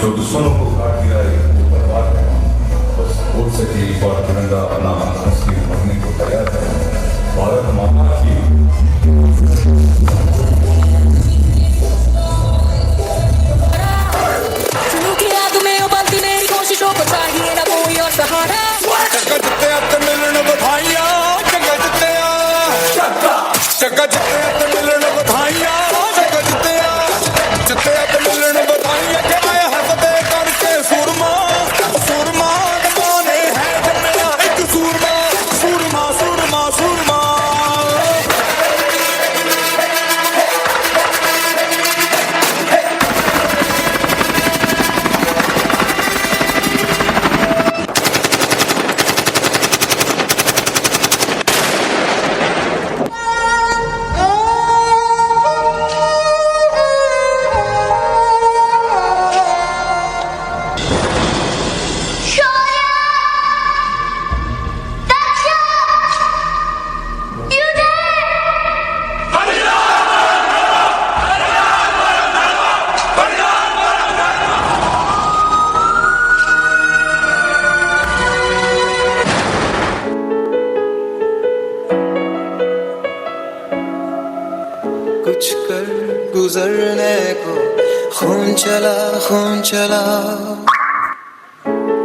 जो दुश्मनों को काट दिया है वो बर्बाद है, बस बोल सके एक बार तिरंगा अपना असली भरने को तैयार है। भारत माता की कोशिशों को चाहिए ना कोई और सहारा। मिलन बधाइया चंगा जितया, चंगा जितया मिलन बधाइया चंगा जितया, जितया मिलन बधाइया के आए हंसते करके सूरमा सूरमा कमाने है मेरा एक सूरमा सूरमा सूरमा सूरमा। कुछ कर गुजरने को खून चला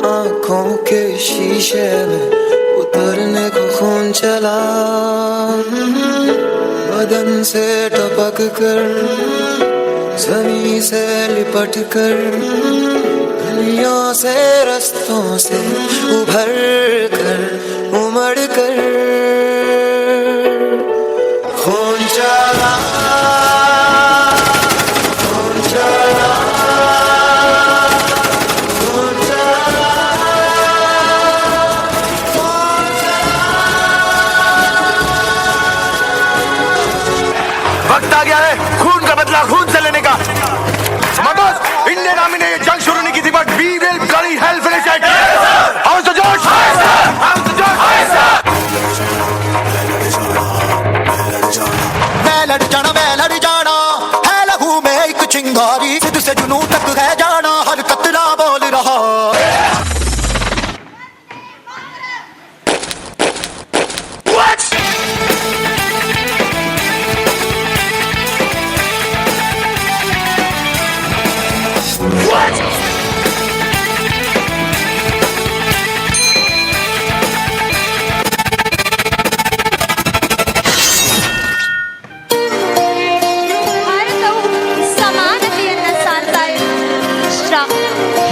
आंखों के शीशे में उतरने को खून चला, बदन से टपक कर जमीन से लिपट कर गलियों से रस्तों से उभर कर उमड़ कर खून चला वक्त आ गया है खून का बदला खून से लेने का। समझोस इंडियन आर्मी ने ये जंग शुरू नहीं की थी, but we will bloody hell finish it. How is the जोश? हाउ इज द जोश? मैं लड़ जाना है लहू में एक चिंगारी, सिद्ध से जुनू तक है जाना हर कतरा बोल रहा।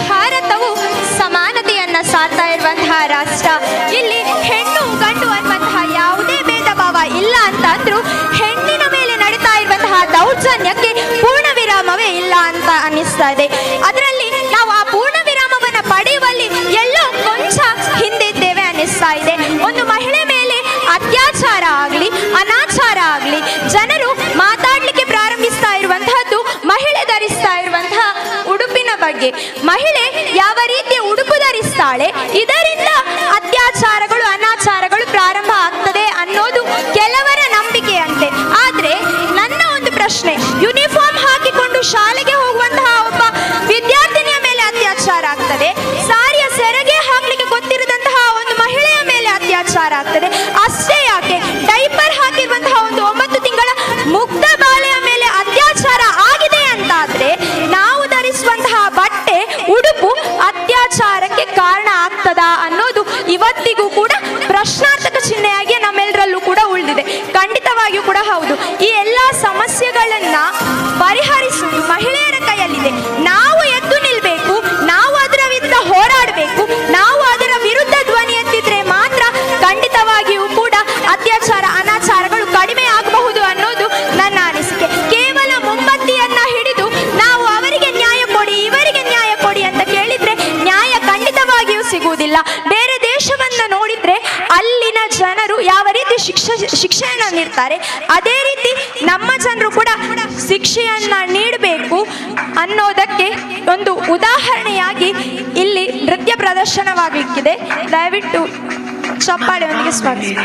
ಭಾರತವು ಸಮಾನತೆಯನ್ನ ಸಾರ್ತಾ ಇರುವಂತಹ ರಾಷ್ಟ್ರ. ಇಲ್ಲಿ ಹೆಣ್ಣು ಗಂಡು ಅನ್ನುವಂತಹ ಯಾವುದೇ ಭೇದ ಭಾವ ಇಲ್ಲ ಅಂತಂದ್ರೂ ಹೆಣ್ಣಿನ ಮೇಲೆ ನಡೀತಾ ಇರುವಂತಹ ದೌರ್ಜನ್ಯಕ್ಕೆ ಪೂರ್ಣ ವಿರಾಮವೇ ಇಲ್ಲ ಅಂತ ಅನ್ನಿಸ್ತಾ ಇದೆ. ಅದರಲ್ಲಿ ನಾವು ಆ ಪೂರ್ಣ ವಿರಾಮವನ್ನ ಪಡೆಯುವಲ್ಲಿ ಎಲ್ಲೋ ಕೊಂಚ ಹಿಂದಿದ್ದೇವೆ ಅನ್ನಿಸ್ತಾ ಇದೆ. ಒಂದು ಮಹಿಳೆ ಮೇಲೆ ಅತ್ಯಾಚಾರ ಆಗಲಿ ಅನಾಚಾರ ಆಗಲಿ ಜನರು ಮಾತಾಡ್ಲಿಕ್ಕೆ ಪ್ರಾರಂಭಿಸ್ತಾ ಇರುವಂತಹದ್ದು ಮಹಿಳೆ ಧರಿಸ್ತಾ ಇರುವಂತಹ ಉಡುಪಿನ ಬಗ್ಗೆ. ಮಹಿಳೆ ಯಾವ ರೀತಿ ಉಡುಪು ಧರಿಸ್ತಾಳೆ ಇದರಿಂದ ಅತ್ಯಾಚಾರಗಳು ಅನಾಚಾರಗಳು ಪ್ರಾರಂಭ ಆಗ್ತದೆ ಅನ್ನೋದು ಕೆಲವರ ನಂಬಿಕೆಯಂತೆ. ಆದ್ರೆ ನನ್ನ ಒಂದು ಪ್ರಶ್ನೆ, ಯೂನಿಫಾರ್ಮ್ ಹಾಕಿಕೊಂಡು ಶಾಲೆಗೆ ಹೋಗುವಂತಹ ಒಬ್ಬ ವಿದ್ಯಾರ್ಥಿನಿಯ ಮೇಲೆ ಅತ್ಯಾಚಾರ ಆಗ್ತದೆ, ಸಾರಿಯ ಸೆರಗೆ ಹಾಕ್ಲಿಕ್ಕೆ ಗೊತ್ತಿರದಂತಹ ಒಂದು ಮಹಿಳೆಯ ಮೇಲೆ ಅತ್ಯಾಚಾರ ಆಗ್ತದೆ, ಅಷ್ಟೇ ಯಾಕೆ ಡೈಪರ್ ಹಾಕಿರುವಂತಹ ಒಂದು 9 ತಿಂಗಳ ಮುಗ್ಧ ಬಾಲೆಯ ಮೇಲೆ ಅತ್ಯಾಚಾರ ಆಗಿದೆ ಅಂತಾದ್ರೆ ನಾವು ಧರಿಸುವಂತಹ ಬಟ್ಟೆ ಉಡುಪು ಅತ್ಯಾಚಾರಕ್ಕೆ ಕಾರಣ ಆಗ್ತದಾ ಅನ್ನೋದು ಇವತ್ತಿಗೂ ಕೂಡ ಪ್ರಶ್ನಾರ್ಥಕ ಚಿಹ್ನೆಯಾಗಿ ನಮ್ಮೆಲ್ಲರಲ್ಲೂ ಕೂಡ ಉಳಿದಿದೆ. ಖಂಡಿತವಾಗಿಯೂ ಕೂಡ ಹೌದು. ಈ ಎಲ್ಲಾ ಸಮಸ್ಯೆಗಳನ್ನ ಪರಿಹರಿಸುವುದು ಮಹಿಳೆಯರ ಕೈಯಲ್ಲಿದೆ. ನಾವು ಎದ್ದು ನಿಲ್ಬೇಕು, ನಾವು ಅದರ ವಿರುದ್ಧ ಹೋರಾಡಬೇಕು, ನಾವು ಅದರ ವಿರುದ್ಧ ಧ್ವನಿ ಎತ್ತಿದ್ರೆ ಮಾತ್ರ ಖಂಡಿತವಾಗಿಯೂ ಕೂಡ ಅತ್ಯಾಚಾರ ಅನಾಚಾರಗಳು ಕಡಿಮೆ ಆಗಬಹುದು ಅನ್ನೋದು ನನ್ನ ಅನಿಸಿಕೆ. ಕೇವಲ ಮೊಂಬತ್ತಿಯನ್ನ ಹಿಡಿದು ನಾವು ಅವರಿಗೆ ನ್ಯಾಯ ಕೊಡಿ ಇವರಿಗೆ ನ್ಯಾಯ ಕೊಡಿ ಅಂತ ಕೇಳಿದ್ರೆ ನ್ಯಾಯ ಖಂಡಿತವಾಗಿಯೂ ಸಿಗುವುದಿಲ್ಲ. ಬೇರೆ ದೇಶವನ್ನ ನೋಡಿದ್ರೆ ಅಲ್ಲಿನ ಜನರು ಯಾವ ರೀತಿ ಶಿಕ್ಷೆಯನ್ನ ನೀಡ್ತಾರೆ ಅದೇ ರೀತಿ ನಮ್ಮ ಜನರು ಕೂಡ ಶಿಕ್ಷೆಯನ್ನ ನೀಡಬೇಕು ಅನ್ನೋದಕ್ಕೆ ಒಂದು ಉದಾಹರಣೆಯಾಗಿ ಇಲ್ಲಿ ನೃತ್ಯ ಪ್ರದರ್ಶನವಾಗಲಿಕ್ಕಿದೆ. ದಯವಿಟ್ಟು ಚಪ್ಪಾಳೆಯೊಂದಿಗೆ ಸ್ವಾಗತಿಸಿ.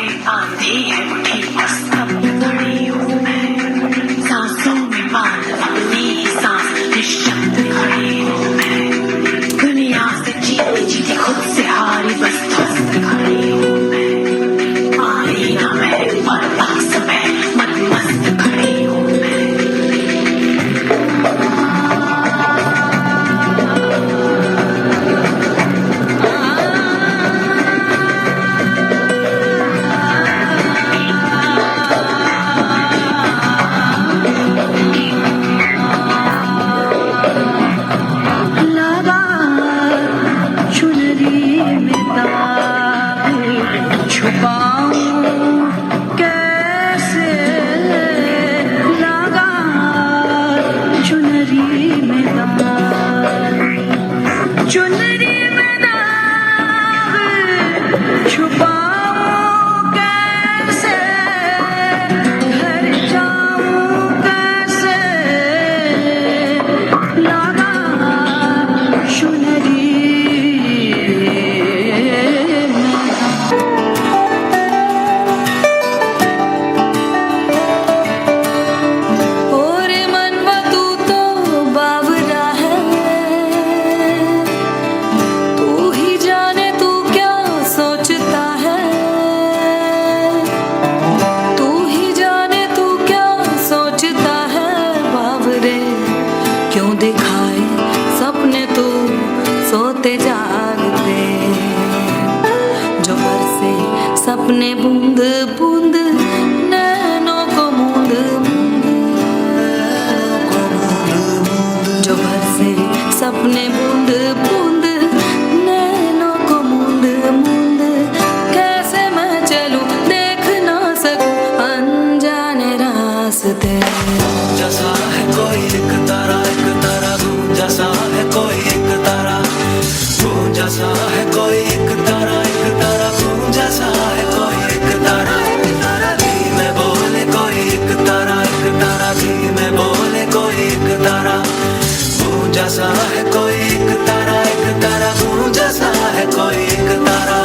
हंसते जैसा है कोई एक तारा जैसा है कोई एक तारा जैसा है कोई एक तारा जैसा है कोई एक तारा धीमे बोले कोई एक तारा धीमे बोले कोई एक तारा जैसा है कोई एक तारा जैसा है कोई एक तारा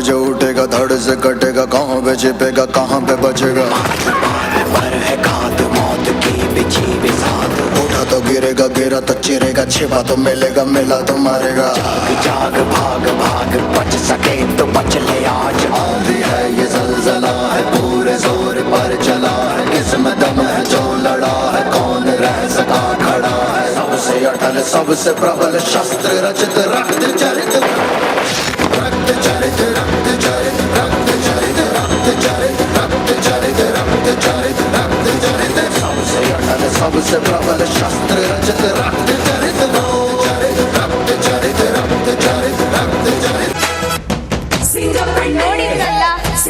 जो उठेगा धड़ से कटेगा कहाँ पे छिपेगा कहाँ पे बचेगा पर है घात मौत की बिछी बिसात उठा तो गिरेगा गिरा तो चिरेगा छिपा तो मिलेगा मिला तो मारेगा जाग भाग भाग बच सके तो बच ले आज आंधी है ये जलजला है पूरे जोर पर चला है किस्मत दम है जो लड़ा है कौन रह सका खड़ा है सबसे अटल सबसे प्रबल शस्त्र रचित रक्त चरित रक्त चरित रक्त चरित रक्त चरित रक्त चरित रक्त चरित रक्त चरित रक्त चरित सबसे अटल सबसे प्रबल शस्त्र रचित रक्त चरित रक्त चरित रक्त चरित रक्त चरित ನೋಡಿದ್ರಲ್ಲ,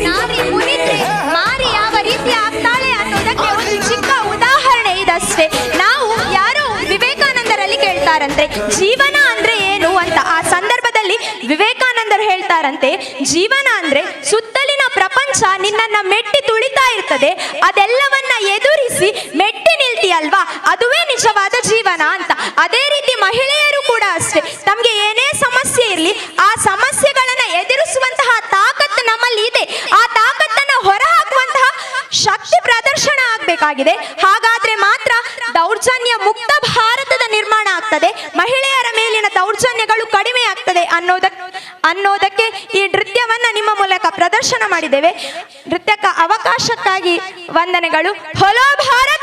ನಾರಿ ಮುನಿದ್ರೆ ಮಾರಿ ಯಾವ ರೀತಿ ಆಗ್ತಾಳೆ ಅನ್ನೋದಕ್ಕೆ ಒಂದು ಚಿಕ್ಕ ಉದಾಹರಣೆ ಇದಷ್ಟೇ. ನಾವು ಯಾರೋ ವಿವೇಕಾನಂದರಲ್ಲಿ ಕೇಳ್ತಾರಂತೆ ಜೀವನ ಅಂದ್ರೆ ಏನು ಅಂತ. ಆ ಸಂದರ್ಭದಲ್ಲಿ ವಿವೇಕಾನಂದರು ಹೇಳ್ತಾರಂತೆ, ಜೀವನ ಅಂದ್ರೆ ಸುತ್ತಲಿನ ಪ್ರಪಂಚ ನಿನ್ನನ್ನ ಮೆಟ್ಟಿ ತುಳಿತಾ ಇರ್ತದೆ, ಅದೆಲ್ಲವನ್ನ ಎದುರಿಸಿ ಮೆಟ್ಟಿ ನಿಲ್ತೀಯಲ್ವಾ, ಅದುವೇ ನಿಜವಾದ ಜೀವನ ಅಂತ. ಅದೇ ರೀತಿ ಮಹಿಳೆಯರು ಕೂಡ ಅಷ್ಟೇ, ತಮ್ಗೆ ಏನೇ ಸಮಸ್ಯೆ ಇರಲಿ ಆ ಸಮಸ್ಯೆಗಳನ್ನ ಎದುರಿಸುವಂತಹ ತಾಕತ್ತು ನಮ್ಮಲ್ಲಿ ಇದೆ. ಆ ತಾಕತ್ತನ್ನ ಹೊರಹಾಕುವಂತಹ ಶಕ್ತಿ ಪ್ರದರ್ಶನ ಆಗಬೇಕಾಗಿದೆ. ಹಾಗಾದ್ರೆ ಮಾತ್ರ ದೌರ್ಜನ್ಯ ಮುಕ್ತ ಭಾರತದ ನಿರ್ಮಾಣ ಆಗ್ತದೆ, ಮಹಿಳೆಯರ ಮೇಲಿನ ದೌರ್ಜನ್ಯಗಳು ಕಡಿಮೆ ಆಗ್ತದೆ ಅನ್ನೋದಕ್ಕೆ ಈ ನೃತ್ಯವನ್ನ ನಿಮ್ಮ ಮೂಲಕ ಪ್ರದರ್ಶನ ಮಾಡಿದ್ದೇವೆ. ನೃತ್ಯಕ್ಕೆ ಅವಕಾಶಕ್ಕಾಗಿ ವಂದನೆಗಳು. ಹೊಲೋ ಭಾರತ್.